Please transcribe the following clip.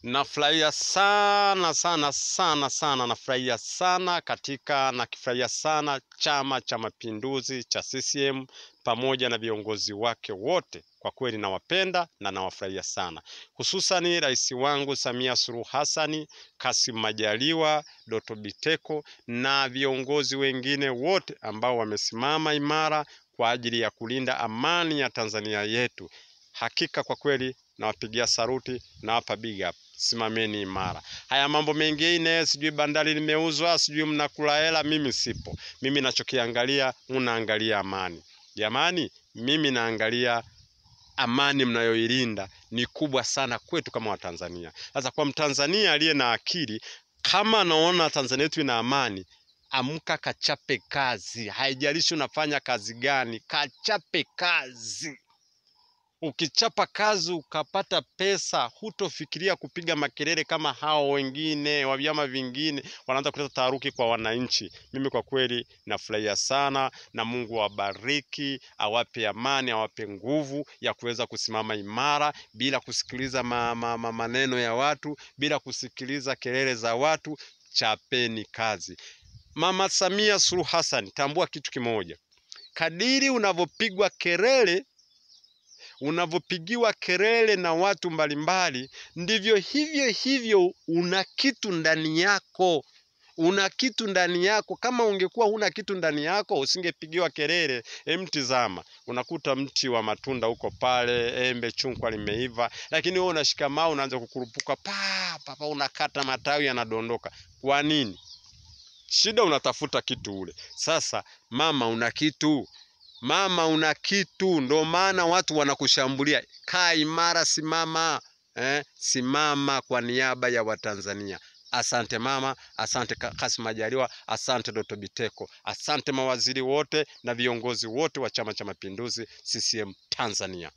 Nafurahia sana nafurahia sana nakifurahia sana Chama cha Mapinduzi cha CCM pamoja na viongozi wake wote. Kwa kweli nawapenda na nawafurahia sana, hususani rais wangu Samia Suluhu Hassan, Kassim Majaliwa, Doto Biteko na viongozi wengine wote ambao wamesimama imara kwa ajili ya kulinda amani ya Tanzania yetu. Hakika kwa kweli nawapigia saluti na wapa big up. Simameni imara. Haya mambo mengine sijui bandari limeuzwa, sijui mnakula hela, mimi sipo. Mimi nachokiangalia, unaangalia amani. Jamani, mimi naangalia amani mnayoilinda ni kubwa sana kwetu kama Watanzania. Sasa kwa Mtanzania aliye na akili, kama anaona Tanzania yetu ina amani, amka kachape kazi. Haijalishi unafanya kazi gani, kachape kazi. Ukichapa kazi ukapata pesa, hutofikiria kupiga makelele kama hao wengine wa vyama vingine wanaanza kuleta taharuki kwa wananchi. Mimi kwa kweli nafurahia sana, na Mungu awabariki, awape amani, awape nguvu ya kuweza kusimama imara bila kusikiliza maneno ya watu, bila kusikiliza kelele za watu. Chapeni kazi. Mama Samia Suluhu Hassan, tambua kitu kimoja. Kadiri unavopigwa kelele, unavopigiwa kelele na watu mbalimbali, ndivyo hivyo una kitu ndani yako. Una kitu ndani yako. Kama ungekuwa huna kitu ndani yako, usingepigiwa kelele. Mtizama, unakuta mti wa matunda huko pale, embe chungwa limeiva, lakini wewe unashika mawe unaanza kukurupuka papa, unakata matawi yanadondoka. Kwa nini? Shida unatafuta kitu ule. Sasa mama una kitu. Mama una kitu, ndo maana watu wanakushambulia. Kaa imara, simama. Simama kwa niaba ya Watanzania. Asante mama, asante Kassim Majaliwa, asante Doto Biteko, asante mawaziri wote na viongozi wote wa Chama cha Mapinduzi CCM Tanzania.